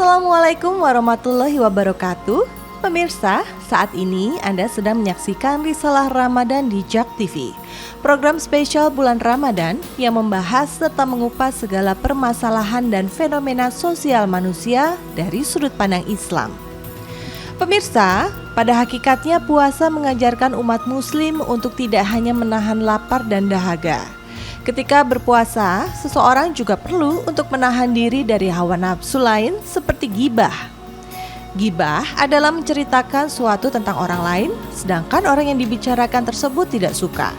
Assalamualaikum warahmatullahi wabarakatuh. Pemirsa, saat ini Anda sedang menyaksikan Risalah Ramadan di JAK TV, program spesial bulan Ramadan yang membahas serta mengupas segala permasalahan dan fenomena sosial manusia dari sudut pandang Islam. Pemirsa, pada hakikatnya puasa mengajarkan umat muslim untuk tidak hanya menahan lapar dan dahaga. Ketika berpuasa, seseorang juga perlu untuk menahan diri dari hawa nafsu lain seperti ghibah. Ghibah adalah menceritakan suatu tentang orang lain, sedangkan orang yang dibicarakan tersebut tidak suka.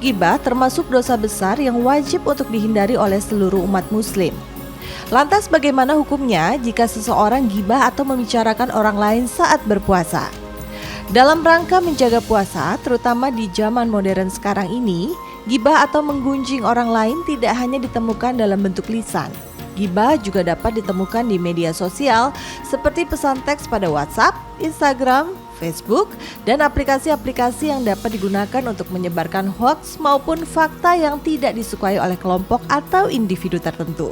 Ghibah termasuk dosa besar yang wajib untuk dihindari oleh seluruh umat muslim. Lantas bagaimana hukumnya jika seseorang ghibah atau membicarakan orang lain saat berpuasa? Dalam rangka menjaga puasa, terutama di zaman modern sekarang ini, ghibah atau menggunjing orang lain tidak hanya ditemukan dalam bentuk lisan. Ghibah juga dapat ditemukan di media sosial seperti pesan teks pada WhatsApp, Instagram, Facebook, dan aplikasi-aplikasi yang dapat digunakan untuk menyebarkan hoaks maupun fakta yang tidak disukai oleh kelompok atau individu tertentu.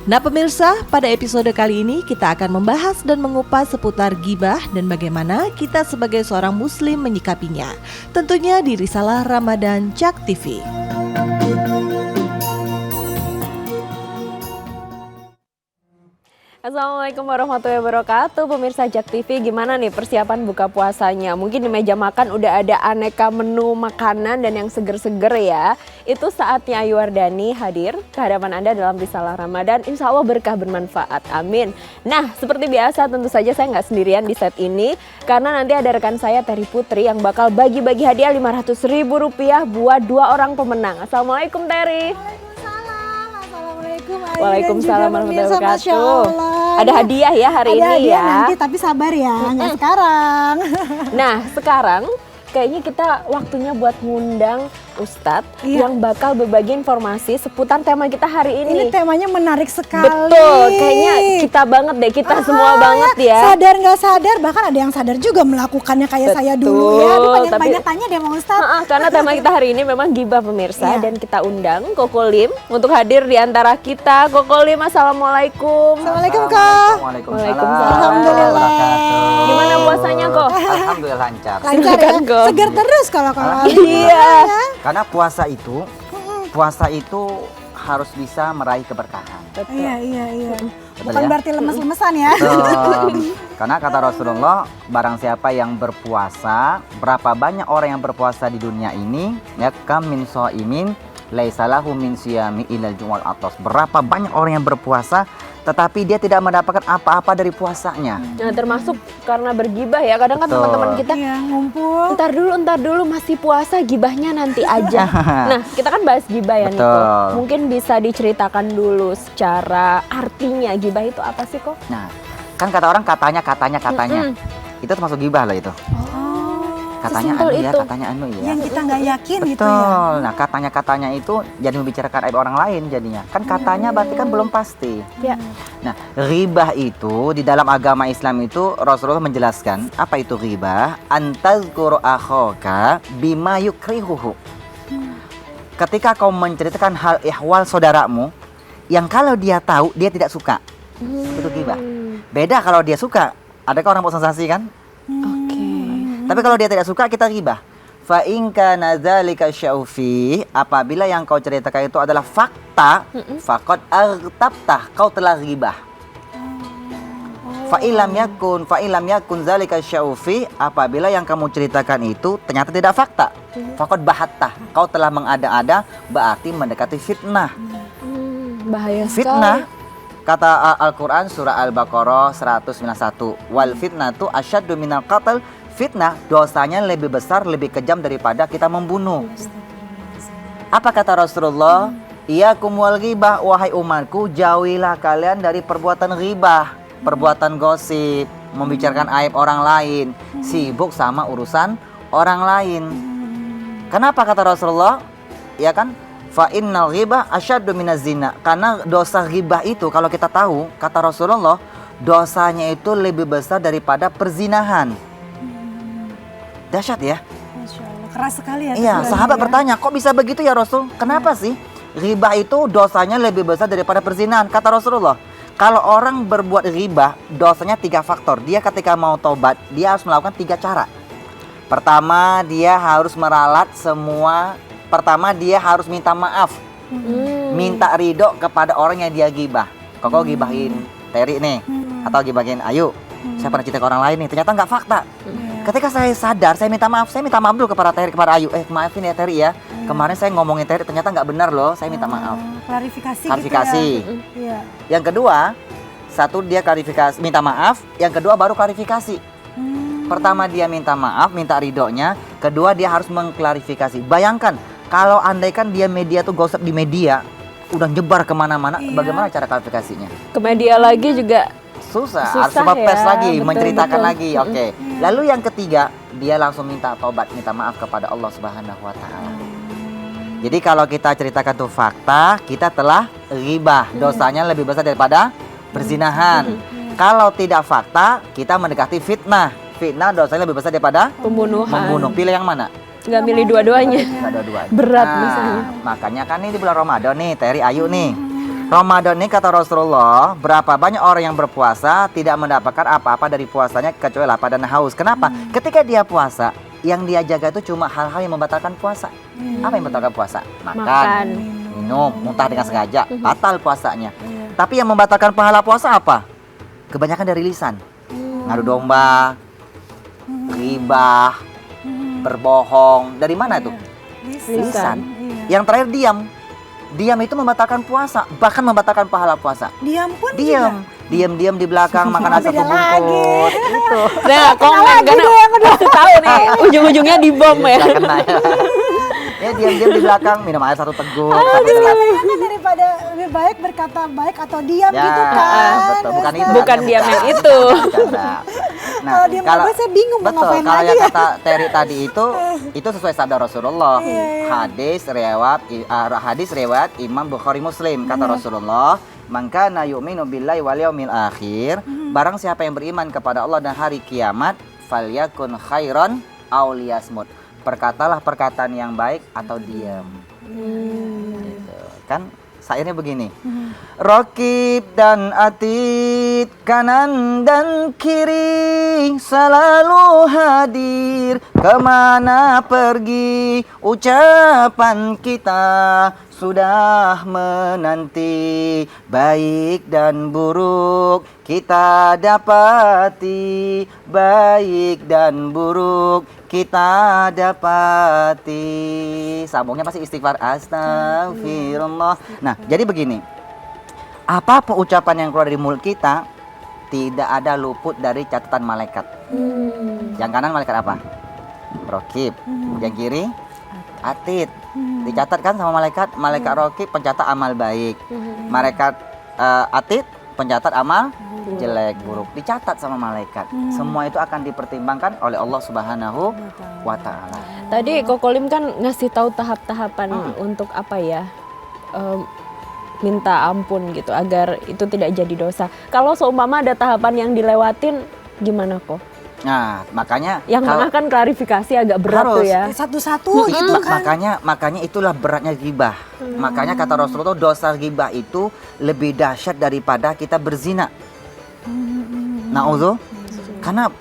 Nah pemirsa, pada episode kali ini kita akan membahas dan mengupas seputar ghibah dan bagaimana kita sebagai seorang muslim menyikapinya. Tentunya di Risalah Ramadan JAK TV. Assalamualaikum warahmatullahi wabarakatuh. Pemirsa JAK TV, gimana nih persiapan buka puasanya? Mungkin di meja makan udah ada aneka menu makanan dan yang seger-seger ya. Itu saatnya Ayu Wardani hadir ke hadapan Anda dalam Risalah Ramadan. Insya Allah berkah bermanfaat, amin. Nah seperti biasa tentu saja saya nggak sendirian di set ini, karena nanti ada rekan saya Terry Putri yang bakal bagi-bagi hadiah Rp500.000 buat 2 orang pemenang. Assalamualaikum Terry. Waalaikumsalam warahmatullahi wabarakatuh. Ada hadiah ya hari ini ya. Ada hadiah nanti, tapi sabar ya, nggak sekarang. Nah sekarang kayaknya kita waktunya buat ngundang Ustadz yang bakal berbagi informasi seputar tema kita hari ini. Ini temanya menarik sekali. Betul, kayaknya kita banget deh, kita semua banget ya. Sadar nggak sadar, bahkan ada yang sadar juga melakukannya kayak saya dulu ya. Aduh, banyak tanya deh sama Ustadz. Karena tema kita hari ini memang ghibah pemirsa, dan kita undang Koko Lim untuk hadir di antara kita. Koko Lim, assalamualaikum. Assalamualaikum Kak. Waalaikumsalam. Alhamdulillah. Gimana puasanya kok? Alhamdulillah lancar. Lancar ya. Segar terus kalau Iya. Karena puasa itu harus bisa meraih keberkahan. Betul. Iya. Betul Bukan ya? berarti lemes-lemesan ya. Betul. Karena kata Rasulullah, barang siapa yang berpuasa, berapa banyak orang yang berpuasa di dunia ini, ya kam min shaimin laisa lahu min siyami ilal jum'al atas. Berapa banyak orang yang berpuasa tetapi dia tidak mendapatkan apa-apa dari puasanya. Nah, termasuk karena bergibah ya. Kadang kan Betul. teman-teman kita ngumpul. Ntar dulu masih puasa, gibahnya nanti aja. Nah, kita kan bahas gibah ya Niko. Mungkin bisa diceritakan dulu secara artinya gibah itu apa sih kok? Nah, kan kata orang katanya. Itu termasuk gibah loh itu. Katanya anu ya, katanya anu ya. Yang kita nggak yakin Betul. gitu ya. Nah, katanya itu jadi membicarakan aib orang lain jadinya. Kan katanya berarti kan belum pasti. Ya. Nah, ghibah itu di dalam agama Islam itu Rasulullah menjelaskan apa itu ghibah? Antazkuru akhaka bima yukrihuhu. Ketika kau menceritakan hal ihwal saudaramu yang kalau dia tahu dia tidak suka. Itu ghibah. Beda kalau dia suka. Adakah orang mau sensasi kan? Tapi kalau dia tidak suka, kita ghibah. Fa in kana dzalika syaufi, apabila yang kau ceritakan itu adalah fakta, faqad agtabtah, kau telah ghibah. Fa ilam yakun dzalika syaufi, apabila yang kamu ceritakan itu ternyata tidak fakta, faqad bahattah, kau telah mengada-ada, berarti mendekati fitnah. Bahaya sekali. Fitnah, kata Al-Qur'an surah Al-Baqarah 191, wal fitnatu asyaddu minal qatl. Fitnah dosanya lebih besar, lebih kejam daripada kita membunuh. Apa kata Rasulullah? Iyakum wal ghibah, wahai umatku, jauhilah kalian dari perbuatan ghibah, perbuatan gosip, membicarakan aib orang lain, sibuk sama urusan orang lain. Kenapa kata Rasulullah? Ya kan? Fa innal ghibah asyaddu minaz zina. Karena dosa ghibah itu kalau kita tahu, kata Rasulullah, dosanya itu lebih besar daripada perzinahan. Dahsyat ya. Masya Allah, keras sekali ya. Iya, sahabat bertanya, kok bisa begitu ya Rasul? Kenapa sih? Ghibah itu dosanya lebih besar daripada perzinahan, kata Rasulullah. Kalau orang berbuat ghibah, dosanya 3 faktor. Dia ketika mau tobat, dia harus melakukan 3 cara. Pertama, dia harus meralat semua. Pertama, dia harus minta maaf. Minta ridho kepada orang yang dia ghibah. Koko gibahin Terry nih, atau gibahin Ayu. Saya pernah cerita ke orang lain nih, ternyata nggak fakta. Ketika saya sadar, saya minta maaf dulu kepada Terry, kepada Ayu. Maafin ya Terry ya. Kemarin saya ngomongin Terry, ternyata nggak benar loh. Saya minta maaf. Klarifikasi. Klarifikasi. Gitu ya. Yang kedua, satu dia klarifikasi, minta maaf. Yang kedua baru klarifikasi. Pertama dia minta maaf, minta ridhonya. Kedua dia harus mengklarifikasi. Bayangkan kalau andaikan dia media tuh gosip di media, udah nyebar kemana-mana, bagaimana cara klarifikasinya? Ke media lagi juga Susah, Susah harus coba ya, pers lagi, betul, menceritakan betul. lagi. Oke. Lalu yang ketiga, dia langsung minta tobat, minta maaf kepada Allah Subhanahu wa taala. Jadi kalau kita ceritakan tuh fakta, kita telah ghibah. Dosanya lebih besar daripada perzinahan. Kalau tidak fakta, kita mendekati fitnah. Fitnah dosanya lebih besar daripada pembunuhan. membunuh. Pilih yang mana? Nggak milih dua-duanya. Nggak dua-duanya. Berat Nah, misalnya. makanya kan ini di bulan Ramadan nih, Terry Ayu nih. Ramadan ini kata Rasulullah, berapa banyak orang yang berpuasa tidak mendapatkan apa-apa dari puasanya kecuali lapar dan haus. Kenapa? Ketika dia puasa, yang dia jaga itu cuma hal-hal yang membatalkan puasa. Apa yang membatalkan puasa? Makan. Minum, muntah dengan sengaja, batal puasanya. Tapi yang membatalkan pahala puasa apa? Kebanyakan dari lisan. Ngadu domba, ghibah, berbohong. Dari mana itu? Lisan. Yang terakhir diam. Diam itu membatalkan puasa, bahkan membatalkan pahala puasa. Diam pun Diam, diam-diam di belakang makan nasi Beda satu bungkus. Gitu. Nah, komen karena kasih tahu nih, ujung-ujungnya dibom ya. Bisa kena ya. Ya diam-diam di belakang minum air 1 teguk. kan daripada lebih baik berkata baik atau diam Ya, gitu kan. betul. Bukan itu. Bukan diam yang itu. Nah, Kalau diam aja saya bingung mau betul, ngapain kalau lagi yang ya. kata Terry tadi itu sesuai sabda Rasulullah. Hadis riwayat Imam Bukhari Muslim, kata Rasulullah, "Man kana yu'minu billahi wal yaumil akhir," barang siapa yang beriman kepada Allah dan hari kiamat, falyakun khairan aw liyasmut. Perkatalah perkataan yang baik atau diam. Gitu. Kan syairnya begini. Rokib dan atid, kanan dan kiri, selalu hadir kemana pergi, ucapan kita sudah menanti, baik dan buruk kita dapati, baik dan buruk kita dapati. Sambungnya pasti istighfar, astagfirullah. Nah, jadi begini, apapun ucapan yang keluar dari mulut kita tidak ada luput dari catatan malaikat. Yang kanan malaikat apa? Rokib. Yang kiri atid. Dicatat kan sama malaikat rokib pencatat amal baik, malaikat atid pencatat amal jelek buruk, dicatat sama malaikat. Semua itu akan dipertimbangkan oleh Allah Subhanahu wa taala. Tadi Kokolim kan ngasih tahu tahap-tahapan untuk apa ya? Minta ampun gitu agar itu tidak jadi dosa. Kalau seumpama ada tahapan yang dilewatin gimana kok? Nah, makanya Yang tengah kan klarifikasi agak berat tuh harus. ya. Satu-satu gitu kan. Makanya itulah beratnya ghibah. Makanya kata Rasulullah, dosa ghibah itu lebih dahsyat daripada kita berzina. Na'udzu. Karena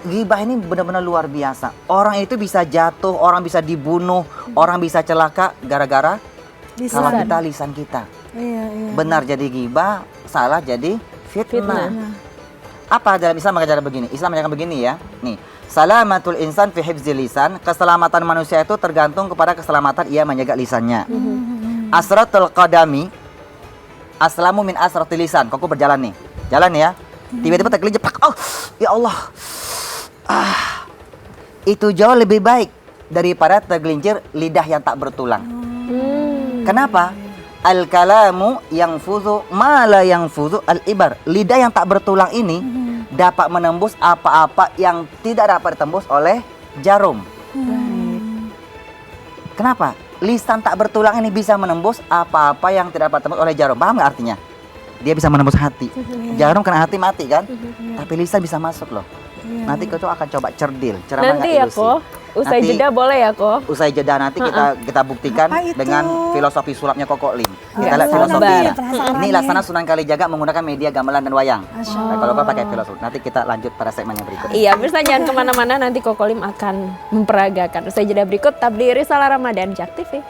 ghibah ini benar-benar luar biasa. Orang itu bisa jatuh, orang bisa dibunuh, orang bisa celaka gara-gara salah kita, lisan kita. Iya. Benar jadi ghibah, salah jadi fitnah. Apa dalam Islam mengajarkan begini? Islam mengajarkan begini ya. Nih, salamatul insan fi hifzil lisan. Keselamatan manusia itu tergantung kepada keselamatan ia menjaga lisannya. Asratul qadami aslamu min asratil lisan. Kok berjalan nih? Jalan ya. Tiba-tiba tergelincir. Oh, ya Allah. Itu jauh lebih baik daripada tergelincir lidah yang tak bertulang. Kenapa? Al-kalamu yang fuzu mala yang fuzu al-ibar. Lidah yang tak bertulang ini dapat menembus apa-apa yang tidak dapat ditembus oleh jarum. Kenapa? Lisan tak bertulang ini bisa menembus apa-apa yang tidak dapat ditembus oleh jarum. Paham nggak artinya? Dia bisa menembus hati. Jarum kena hati mati kan? Tapi lisan bisa masuk loh. Nanti kau akan coba cerdil. Nanti ya kok Usai Nanti- jeda boleh ya kok? Usai jeda nanti kita buktikan Apa itu? dengan filosofi sulapnya Koko Lim. Kita Iya, lihat filosofinya. penasaran Ini nih. laksana Sunan Kalijaga menggunakan media gamelan dan wayang. Masya Nah, kalau kau pakai filosofi, nanti kita lanjut pada segmen yang berikut. Iya, bisa jangan kemana-mana, nanti Kokolim akan memperagakan. Usai jeda berikut, Tabli Risalah Ramadan, Jak TV.